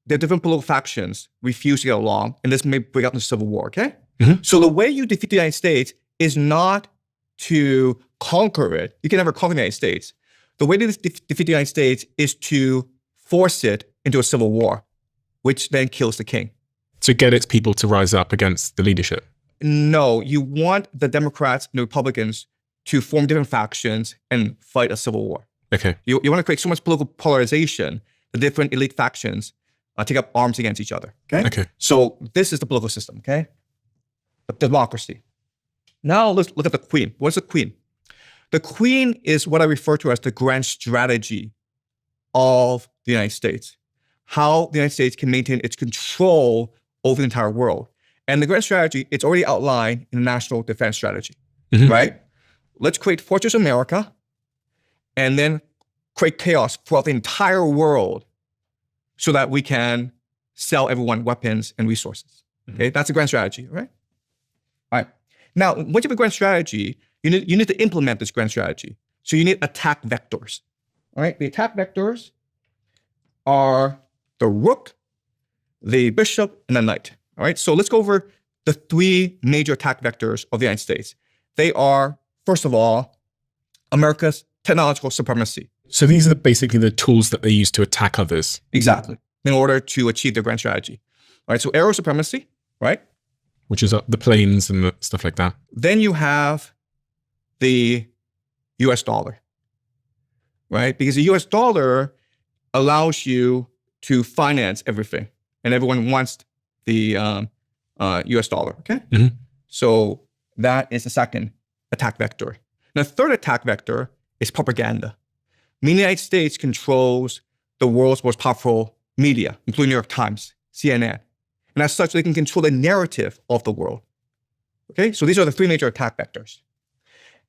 different political factions refuse to get along, and this may break out into civil war, okay? So the way you defeat the United States is not to conquer it. You can never conquer the United States. The way to defeat the United States is to force it into a civil war, which then kills the king. To get its people to rise up against the leadership? No, you want the Democrats and the Republicans to form different factions and fight a civil war. Okay. You want to create so much political polarization, the different elite factions take up arms against each other. Okay. Okay. So this is the political system. Okay. The democracy. Now let's look at the queen. What's the queen? The queen is what I refer to as the grand strategy of the United States. How the United States can maintain its control over the entire world. And the grand strategy, it's already outlined in the National Defense Strategy, right? Let's create Fortress America and then create chaos throughout the entire world so that we can sell everyone weapons and resources. Okay, that's a grand strategy, right? All right. Now, once you have a grand strategy, you need to implement this grand strategy. So you need attack vectors. All right, the attack vectors are the rook, the bishop, and the knight. All right, so let's go over the three major attack vectors of the United States. They are, first of all, America's technological supremacy. So these are basically the tools that they use to attack others. Exactly. In order to achieve their grand strategy. All right, so aero supremacy, right? Which is the planes and the stuff like that. Then you have the US dollar, right? Because the US dollar allows you to finance everything, and everyone wants the US dollar, okay? Mm-hmm. So that is the second attack vector. And the third attack vector is propaganda. Meaning the United States controls the world's most powerful media, including New York Times, CNN. And as such, they can control the narrative of the world. Okay, so these are the three major attack vectors.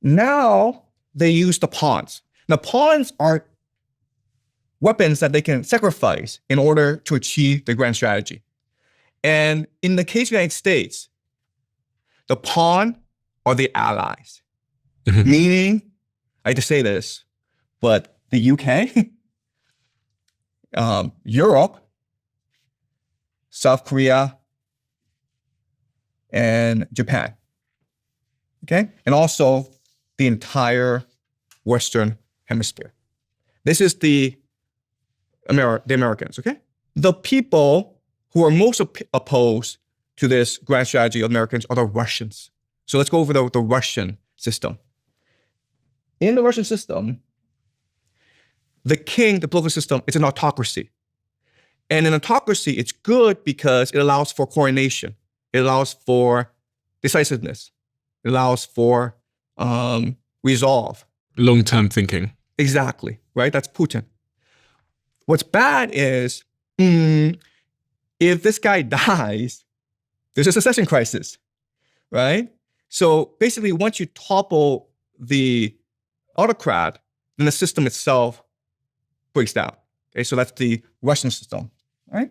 Now they use the pawns. Now pawns are weapons that they can sacrifice in order to achieve the grand strategy. And in the case of the United States, the pawn are the allies. Mm-hmm. Meaning, I hate to say this, but the UK, Europe, South Korea, and Japan. Okay? And also the entire Western Hemisphere. This is the Americans, okay? The people who are most opposed to this grand strategy of Americans are the Russians. So let's go over the Russian system. In the Russian system, the king, the political system, is an autocracy. And in autocracy, it's good because it allows for coronation. It allows for decisiveness. It allows for resolve. Long-term thinking. Exactly, right? That's Putin. What's bad is if this guy dies, there's a succession crisis, right? So basically, once you topple the autocrat, then the system itself breaks down. Okay, so that's the Russian system, right?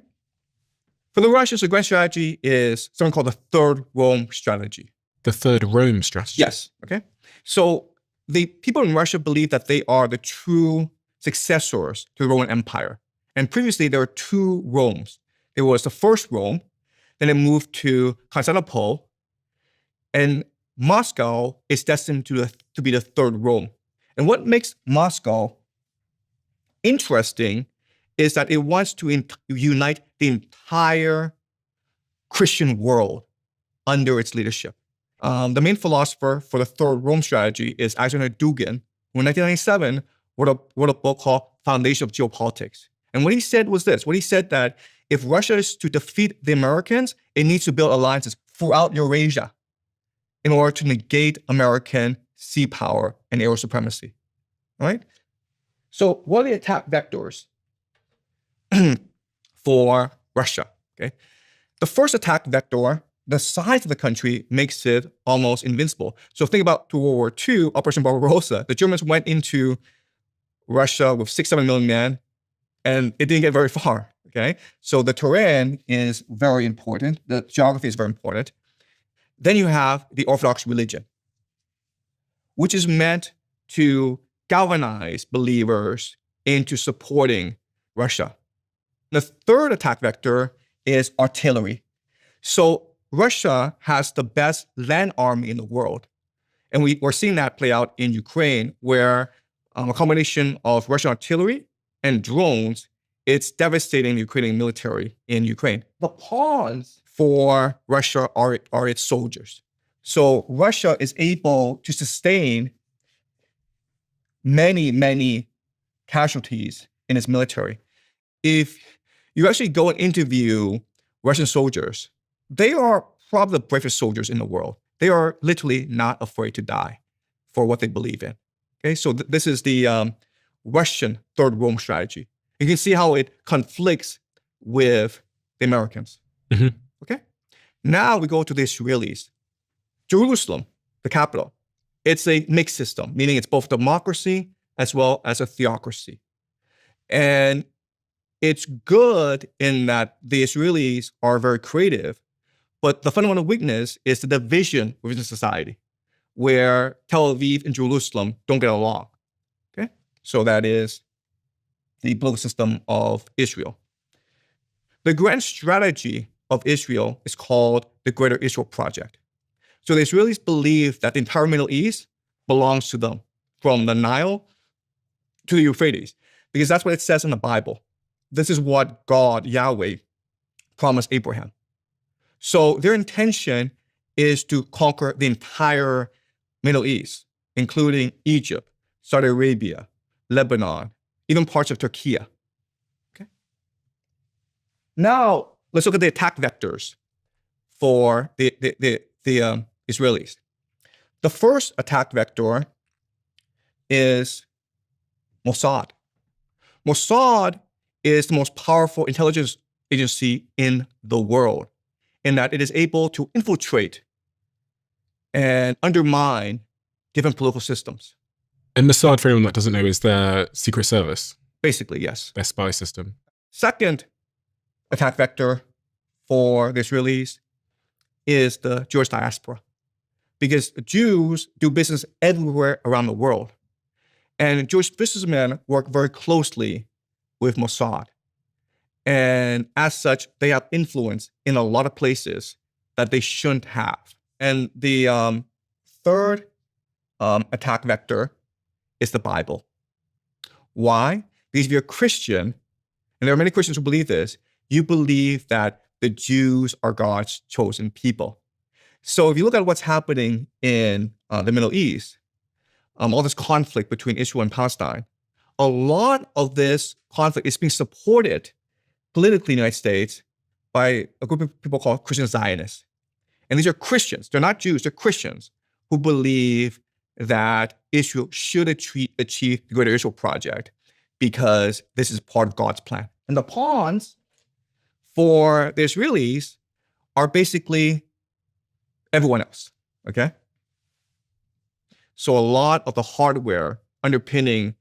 For the Russians, the grand strategy is something called the Third Rome strategy. The Third Rome strategy? Yes, okay? So the people in Russia believe that they are the true successors to the Roman Empire. And previously, there were two Romes. There was the first Rome, then it moved to Constantinople, and Moscow is destined to be the third Rome. And what makes Moscow interesting is that it wants to unite the entire Christian world under its leadership. The main philosopher for the Third Rome strategy is Alexander Dugin, who in 1997 wrote a book called Foundation of Geopolitics. And what he said was this. What he said that if Russia is to defeat the Americans, it needs to build alliances throughout Eurasia in order to negate American sea power and aerial supremacy. All right? So what are the attack vectors for Russia? Okay, the first attack vector, the size of the country makes it almost invincible. So think about to World War II, Operation Barbarossa. The Germans went into Russia with 6-7 million men, and it didn't get very far. Okay, so the terrain is very important. The geography is very important. Then you have the Orthodox religion, which is meant to galvanize believers into supporting Russia. The third attack vector is artillery. So Russia has the best land army in the world. And we're seeing that play out in Ukraine, where a combination of Russian artillery and drones, it's devastating the Ukrainian military in Ukraine. The pawns for Russia are its soldiers. So Russia is able to sustain many, many casualties in its military. If you actually go and interview Russian soldiers, they are probably the bravest soldiers in the world. They are literally not afraid to die for what they believe in. Okay, so this is the Russian Third Rome strategy. You can see how it conflicts with the Americans. Mm-hmm. Okay, now we go to the Israelis. Jerusalem, the capital, it's a mixed system, meaning it's both democracy as well as a theocracy. And it's good in that the Israelis are very creative, but the fundamental weakness is the division within society, where Tel Aviv and Jerusalem don't get along. Okay, so that is the political system of Israel. The grand strategy of Israel is called the Greater Israel Project. So the Israelis believe that the entire Middle East belongs to them, from the Nile to the Euphrates, because that's what it says in the Bible. This is what God, Yahweh, promised Abraham. So their intention is to conquer the entire Middle East, including Egypt, Saudi Arabia, Lebanon, even parts of Turkey. Okay. Now, let's look at the attack vectors for the Israelis. The first attack vector is Mossad. Mossad is the most powerful intelligence agency in the world, in that it is able to infiltrate and undermine different political systems. And Mossad, for anyone that doesn't know, is their secret service. Basically, yes. Their spy system. Second attack vector for the Israelis is the Jewish diaspora, because Jews do business everywhere around the world. And Jewish businessmen work very closely with Mossad. And as such, they have influence in a lot of places that they shouldn't have. And the third attack vector is the Bible. Why? Because if you're a Christian, and there are many Christians who believe this, you believe that the Jews are God's chosen people. So if you look at what's happening in the Middle East, all this conflict between Israel and Palestine, a lot of this conflict is being supported politically in the United States by a group of people called Christian Zionists. And these are Christians. They're not Jews. They're Christians who believe that Israel should achieve the Greater Israel Project because this is part of God's plan. And the pawns for the Israelis are basically everyone else, okay? So a lot of the hardware underpinning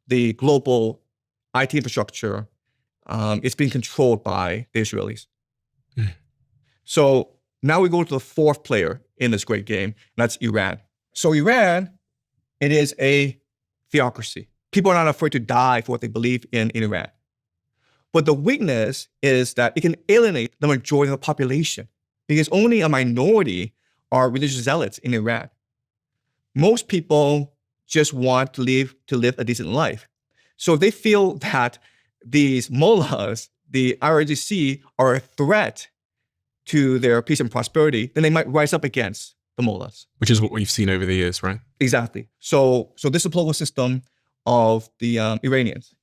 the global IT infrastructure is being controlled by the Israelis. Mm. So now we go to the fourth player in this great game, and that's Iran. So Iran, it is a theocracy. People are not afraid to die for what they believe in Iran. But the weakness is that it can alienate the majority of the population, because only a minority are religious zealots in Iran. Most people just want to live a decent life. So if they feel that these mullahs, the IRGC, are a threat to their peace and prosperity, then they might rise up against the mullahs. Which is what we've seen over the years, right? Exactly. So this is the political system of the Iranians.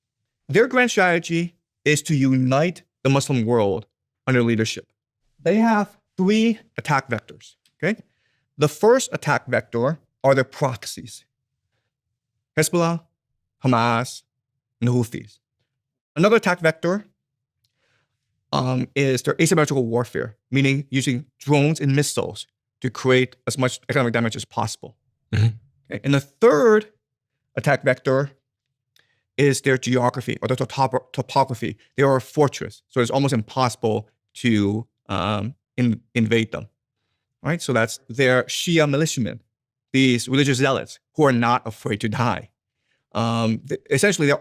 Their grand strategy is to unite the Muslim world under leadership. They have three attack vectors, okay? The first attack vector are their proxies: Hezbollah, Hamas, and the Houthis. Another attack vector is their asymmetrical warfare, meaning using drones and missiles to create as much economic damage as possible. Mm-hmm. Okay. And the third attack vector is their geography or their topography. They are a fortress, so it's almost impossible to invade them. Right? So that's their Shia militiamen, these religious zealots who are not afraid to die. Essentially,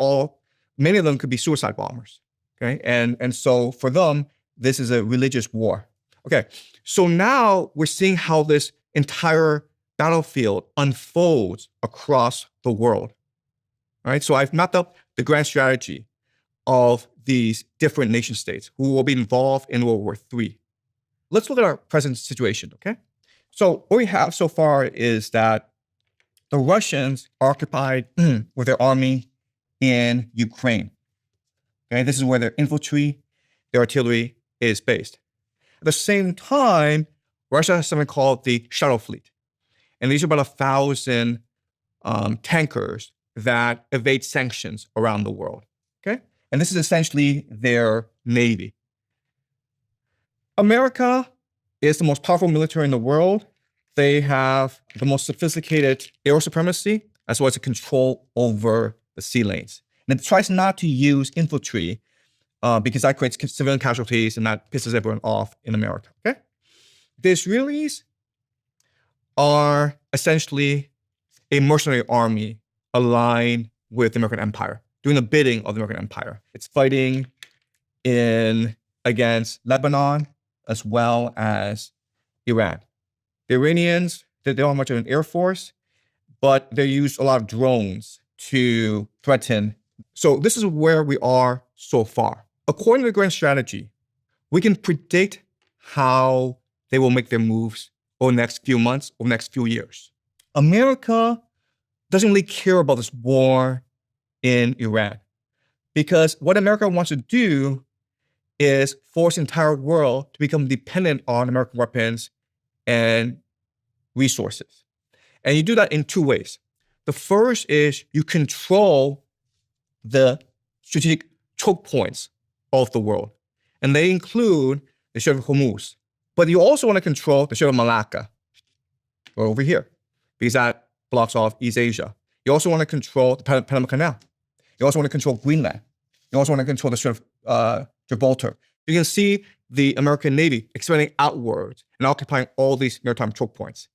many of them could be suicide bombers. Okay, and so for them, this is a religious war. Okay, so now we're seeing how this entire battlefield unfolds across the world. All right, so I've mapped up the grand strategy of these different nation states who will be involved in World War III. Let's look at our present situation, okay? So what we have so far is that the Russians are occupied with their army in Ukraine. Okay, this is where their infantry, their artillery is based. At the same time, Russia has something called the Shadow Fleet. And these are about 1,000 tankers that evade sanctions around the world, okay? And this is essentially their navy. America is the most powerful military in the world. They have the most sophisticated air supremacy, as well as a control over the sea lanes. And it tries not to use infantry because that creates civilian casualties and that pisses everyone off in America, okay? The Israelis are essentially a mercenary army aligned with the American Empire, doing the bidding of the American Empire. It's fighting against Lebanon as well as Iran. The Iranians, they don't have much of an air force, but they use a lot of drones to threaten. So this is where we are so far. According to the grand strategy, we can predict how they will make their moves over the next few months or next few years. America doesn't really care about this war in Iran, because what America wants to do is force the entire world to become dependent on American weapons and resources. And you do that in two ways. The first is you control the strategic choke points of the world. And they include the Strait of Hormuz. But you also want to control the Strait of Malacca, or over here, because that blocks off East Asia. You also want to control the Panama Canal. You also want to control Greenland. You also want to control the Strait of Gibraltar. You can see the American Navy expanding outwards and occupying all these maritime choke points.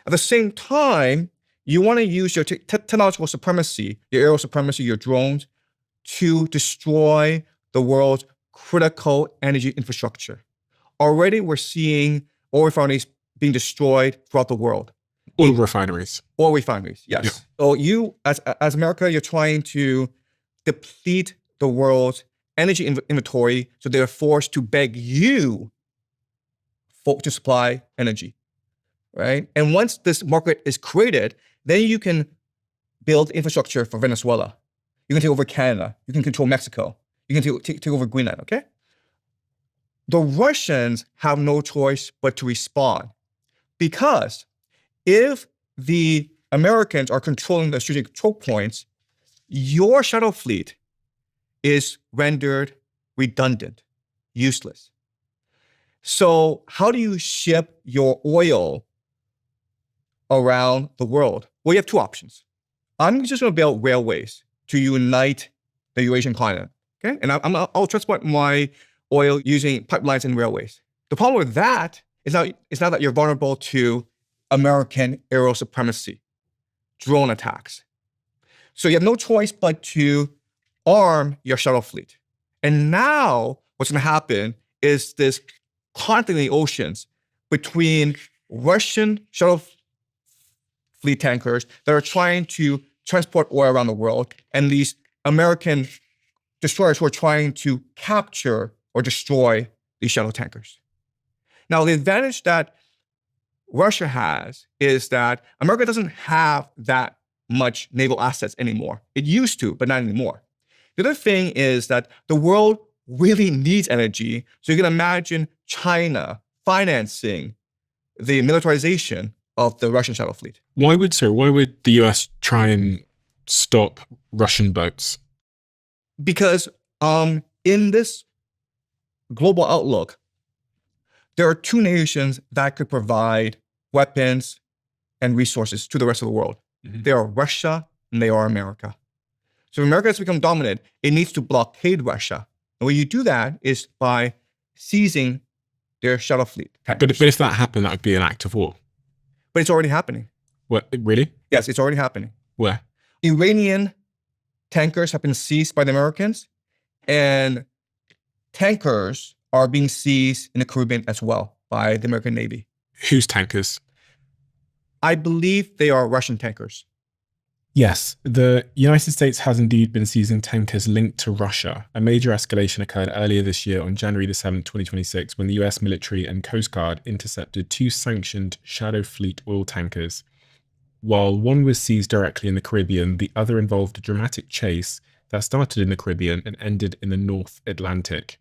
At the same time, you want to use your technological supremacy, your aerial supremacy, your drones, to destroy the world's critical energy infrastructure. Already we're seeing oil refineries being destroyed throughout the world. Oil refineries. Oil refineries, yes. Yeah. So you, as America, you're trying to deplete the world's energy inventory, so they're forced to beg you to supply energy, right? And once this market is created, then you can build infrastructure for Venezuela. You can take over Canada. You can control Mexico. You can take over Greenland, okay? The Russians have no choice but to respond, because if the Americans are controlling the strategic choke points, your shadow fleet is rendered redundant, useless. So how do you ship your oil around the world? Well, you have two options. I'm just going to build railways to unite the Eurasian continent, okay? And I'll transport my oil using pipelines and railways. The problem with that is now that you're vulnerable to American aerial supremacy, drone attacks. So you have no choice but to arm your shuttle fleet. And now what's going to happen is this conflict in the oceans between Russian shuttle fleet tankers that are trying to transport oil around the world and these American destroyers who are trying to capture or destroy these shuttle tankers. Now, the advantage that Russia has is that America doesn't have that much naval assets anymore. It used to, but not anymore. The other thing is that the world really needs energy. So you can imagine China financing the militarization of the Russian shuttle fleet. Why would the US try and stop Russian boats? Because in this global outlook, there are two nations that could provide weapons and resources to the rest of the world. Mm-hmm. They are Russia and they are America. So if America has become dominant, it needs to blockade Russia. And the way you do that is by seizing their shuttle fleet. But if that happened, that would be an act of war. But it's already happening. What, really? Yes, it's already happening. Where? Iranian tankers have been seized by the Americans, and tankers are being seized in the Caribbean as well by the American Navy. Whose tankers? I believe they are Russian tankers. Yes, the United States has indeed been seizing tankers linked to Russia. A major escalation occurred earlier this year on January the 7th, 2026, when the US military and Coast Guard intercepted two sanctioned Shadow Fleet oil tankers. While one was seized directly in the Caribbean, the other involved a dramatic chase that started in the Caribbean and ended in the North Atlantic.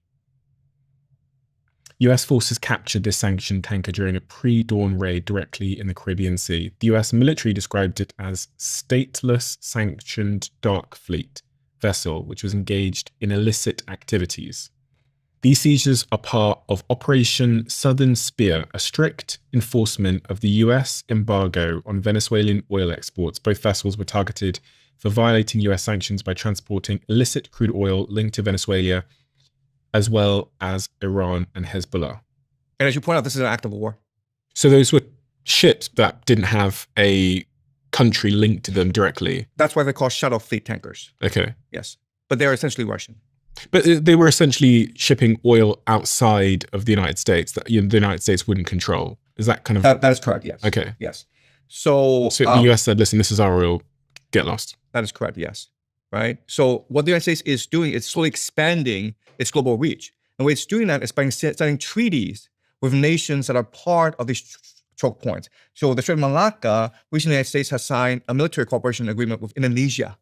US forces captured this sanctioned tanker during a pre-dawn raid directly in the Caribbean Sea. The US military described it as stateless sanctioned dark fleet vessel, which was engaged in illicit activities. These seizures are part of Operation Southern Spear, a strict enforcement of the US embargo on Venezuelan oil exports. Both vessels were targeted for violating US sanctions by transporting illicit crude oil linked to Venezuela, as well as Iran and Hezbollah. And as you point out, this is an act of war. So those were ships that didn't have a country linked to them directly. That's why they're called shuttle fleet tankers. Okay. Yes. But they're essentially Russian. But they were essentially shipping oil outside of the United States that the United States wouldn't control. Is that kind of... That is correct, yes. Okay. Yes. So the US said, listen, this is our oil, get lost. That is correct, yes. Right? So what the United States is doing is slowly expanding its global reach. And the way it's doing that is by signing treaties with nations that are part of these choke points. So the Strait of Malacca, recently the United States has signed a military cooperation agreement with Indonesia.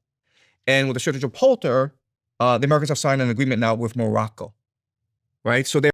And with the Strait of Gibraltar, the Americans have signed an agreement now with Morocco, right? So